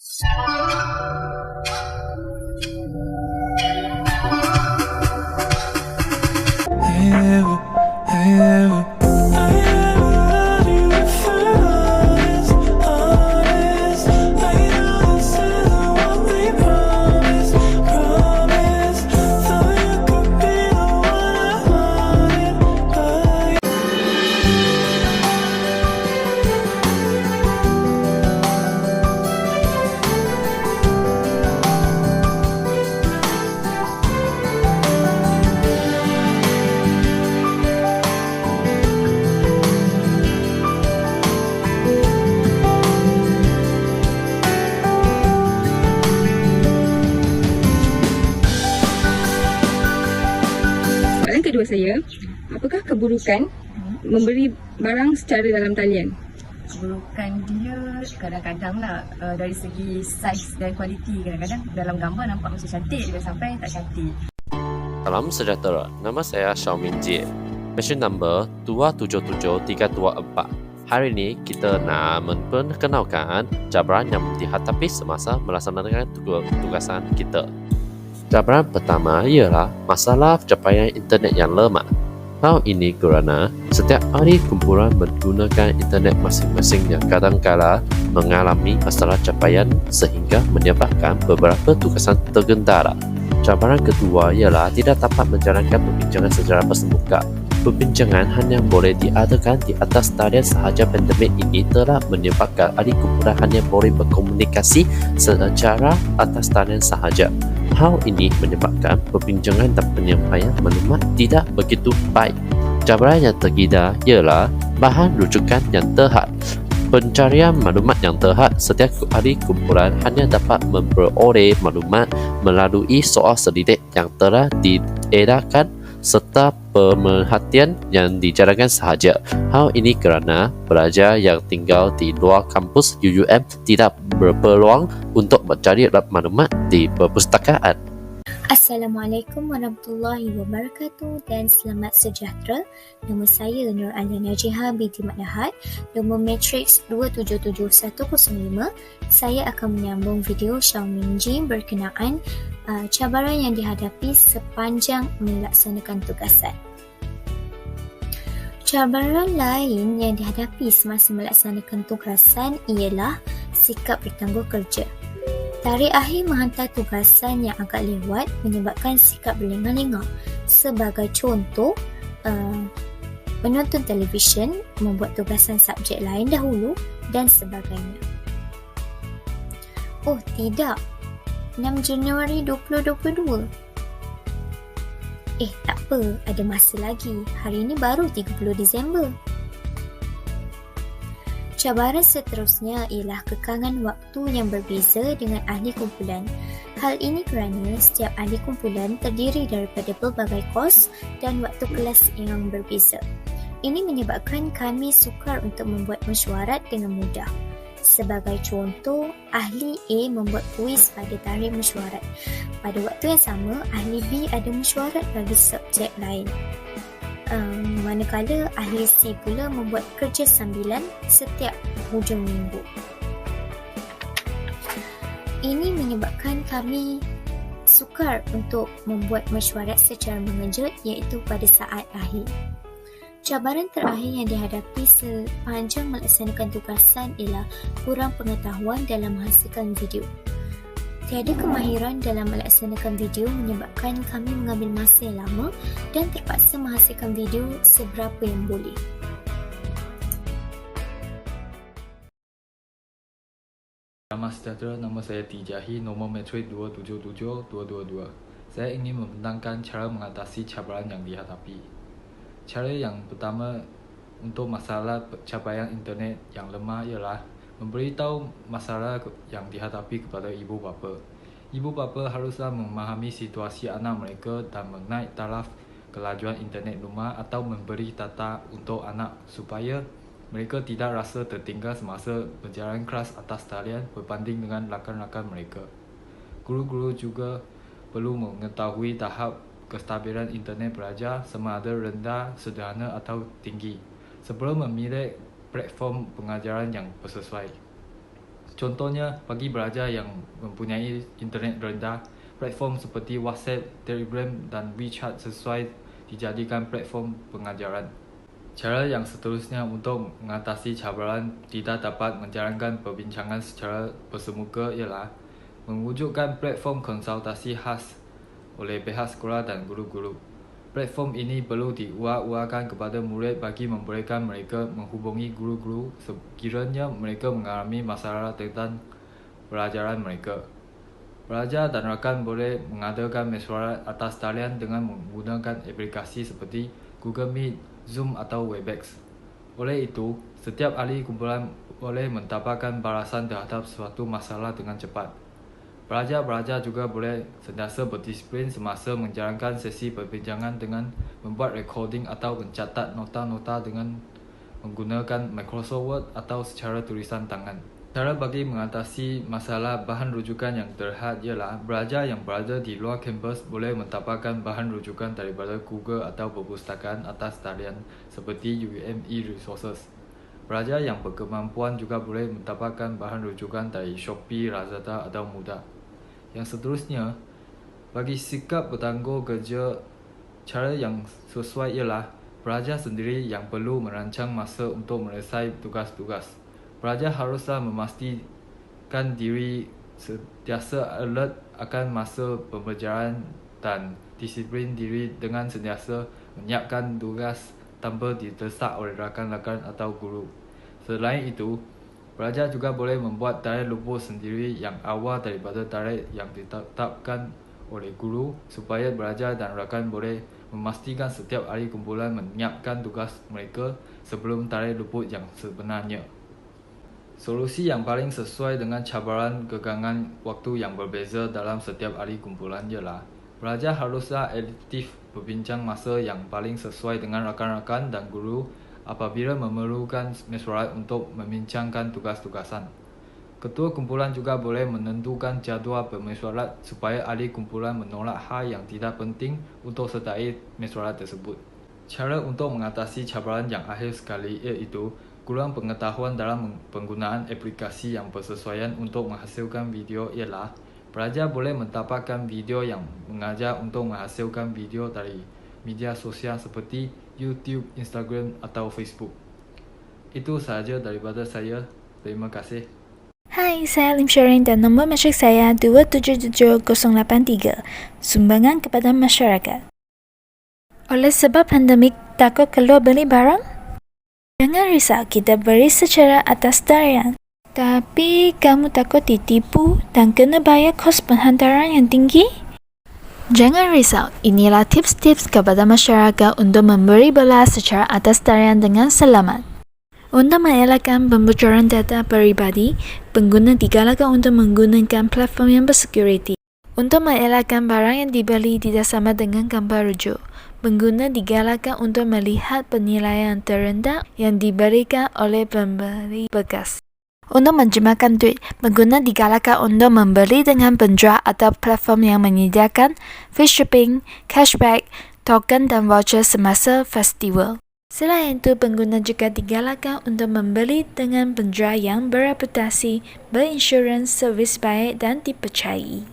Soalan kedua saya, apakah keburukan memberi barang secara dalam talian? Keburukan dia kadang-kadang lah dari segi saiz dan kualiti. Kadang-kadang dalam gambar nampak macam cantik, dia sampai tak cantik. Salam sejahtera, nama saya Xiaomin Jie. Mission number 277324. Hari ini kita nak memperkenalkan cabaran yang dihadapi semasa melaksanakan tugasan kita. Cabaran pertama ialah masalah capaian internet yang lemah. Hal ini kerana setiap hari kumpulan menggunakan internet masing-masing yang kadang-kala mengalami masalah capaian sehingga menyebabkan beberapa tugasan tergendara. Cabaran kedua ialah tidak dapat menjalankan perbincangan secara bersemuka. Perbincangan hanya boleh diadakan di atas talian sahaja. Pandemik ini telah menyebabkan ahli kumpulan hanya boleh berkomunikasi secara atas talian sahaja. Hal ini menyebabkan perbincangan dan penyampaian maklumat tidak begitu baik. Cabaran yang ketiga ialah bahan rujukan yang terhad. Pencarian maklumat yang terhad, setiap ahli kumpulan hanya dapat memperoleh maklumat melalui soal selidik yang telah diedarkan serta pemerhatian yang dijalankan sahaja. Hal ini kerana pelajar yang tinggal di luar kampus UUM tidak berpeluang untuk mencari maklumat di perpustakaan. Assalamualaikum warahmatullahi wabarakatuh dan selamat sejahtera. Nama saya Nur Alia Najihah binti Maklahat, nombor matriks 277105. Saya akan menyambung video Xiaomin Jie berkenaan cabaran yang dihadapi sepanjang melaksanakan tugasan. Cabaran lain yang dihadapi semasa melaksanakan tugasan ialah sikap bertangguh kerja. Tarikh akhir menghantar tugasan yang agak lewat menyebabkan sikap berlengah-lengah. Sebagai contoh, menonton televisyen, membuat tugasan subjek lain dahulu dan sebagainya. Oh tidak, 6 Januari 2022. Tak apa, ada masa lagi. Hari ini baru 30 Disember. Cabaran seterusnya ialah kekangan waktu yang berbeza dengan ahli kumpulan. Hal ini kerana setiap ahli kumpulan terdiri daripada pelbagai kos dan waktu kelas yang berbeza. Ini menyebabkan kami sukar untuk membuat mesyuarat dengan mudah. Sebagai contoh, ahli A membuat kuis pada tarikh mesyuarat. Pada waktu yang sama, ahli B ada mesyuarat bagi subjek lain. Manakala ahli C pula membuat kerja sambilan setiap hujung minggu. Ini menyebabkan kami sukar untuk membuat mesyuarat secara mengejut, iaitu pada saat akhir. Cabaran terakhir yang dihadapi sepanjang melaksanakan tugasan ialah kurang pengetahuan dalam menghasilkan video. Tiada kemahiran dalam melaksanakan video menyebabkan kami mengambil masa yang lama dan terpaksa menghasilkan video seberapa yang boleh. Selamat sejahtera, nama saya Tijahi, nombor matrik 277222. Saya ingin membentangkan cara mengatasi cabaran yang dihadapi. Cara yang pertama untuk masalah capaian internet yang lemah ialah memberitahu masalah yang dihadapi kepada ibu bapa. Ibu bapa haruslah memahami situasi anak mereka dan menaik taraf kelajuan internet rumah atau memberi data untuk anak supaya mereka tidak rasa tertinggal semasa berjalan kelas atas talian berbanding dengan rakan-rakan mereka. Guru-guru juga perlu mengetahui tahap kestabilan internet pelajar sama ada rendah, sederhana atau tinggi sebelum memilih platform pengajaran yang bersesuai. Contohnya, bagi pelajar yang mempunyai internet rendah, platform seperti WhatsApp, Telegram dan WeChat sesuai dijadikan platform pengajaran. Cara yang seterusnya untuk mengatasi cabaran tidak dapat menjalankan perbincangan secara bersemuka ialah mewujudkan platform konsultasi khas oleh pihak sekolah dan guru-guru. Platform ini perlu diuak-uakan kepada murid bagi membolehkan mereka menghubungi guru-guru sekiranya mereka mengalami masalah tentang pelajaran mereka. Pelajar dan rakan boleh mengadakan mesyuarat atas talian dengan menggunakan aplikasi seperti Google Meet, Zoom atau Webex. Oleh itu, setiap ahli kumpulan boleh mendapatkan balasan terhadap suatu masalah dengan cepat. Pelajar-pelajar juga boleh sentiasa berdisiplin semasa menjalankan sesi perbincangan dengan membuat recording atau mencatat nota-nota dengan menggunakan Microsoft Word atau secara tulisan tangan. Cara bagi mengatasi masalah bahan rujukan yang terhad ialah pelajar yang berada di luar kampus boleh mendapatkan bahan rujukan daripada Google atau perpustakaan atas talian seperti UME Resources. Pelajar yang berkemampuan juga boleh mendapatkan bahan rujukan dari Shopee, Lazada atau Mudah. Yang seterusnya, bagi sikap bertangguh kerja, cara yang sesuai ialah pelajar sendiri yang perlu merancang masa untuk menyelesaikan tugas-tugas. Pelajar haruslah memastikan diri sentiasa alert akan masa pembelajaran dan disiplin diri dengan sentiasa menyiapkan tugas tanpa didesak oleh rakan-rakan atau guru. Selain itu, pelajar juga boleh membuat tarikh luput sendiri yang awal daripada tarikh yang ditetapkan oleh guru supaya pelajar dan rakan boleh memastikan setiap ahli kumpulan menyiapkan tugas mereka sebelum tarikh luput yang sebenarnya. Solusi yang paling sesuai dengan cabaran gegangan waktu yang berbeza dalam setiap ahli kumpulan ialah pelajar haruslah aktif berbincang masa yang paling sesuai dengan rakan-rakan dan guru apabila memerlukan mesyuarat untuk membincangkan tugas-tugasan. Ketua kumpulan juga boleh menentukan jadual bermesyuarat supaya ahli kumpulan menolak hal yang tidak penting untuk sertai mesyuarat tersebut. Cara untuk mengatasi cabaran yang akhir sekali iaitu kurang pengetahuan dalam penggunaan aplikasi yang bersesuaian untuk menghasilkan video ialah pelajar boleh mendapatkan video yang mengajar untuk menghasilkan video dari media sosial seperti YouTube, Instagram atau Facebook. Itu sahaja daripada saya. Terima kasih. Hai, saya Lim Sherin dan nombor matrik saya 277083. Sumbangan kepada masyarakat. Oleh sebab pandemik, takut keluar beli barang? Jangan risau, kita beri secara atas talian. Tapi kamu takut ditipu dan kena bayar kos penghantaran yang tinggi? Jangan risau, inilah tips-tips kepada masyarakat untuk memberi belah secara atas talian dengan selamat. Untuk mengelakkan pembocoran data peribadi, pengguna digalakkan untuk menggunakan platform yang bersecurity. Untuk mengelakkan barang yang dibeli tidak sama dengan gambar rujuk, pengguna digalakkan untuk melihat penilaian terendah yang diberikan oleh pembeli bekas. Untuk menjemahkan duit, pengguna digalakkan untuk membeli dengan penjual atau platform yang menyediakan free shipping, cashback, token dan voucher semasa festival. Selain itu, pengguna juga digalakkan untuk membeli dengan penjual yang bereputasi, berinsurans, servis baik dan dipercayai.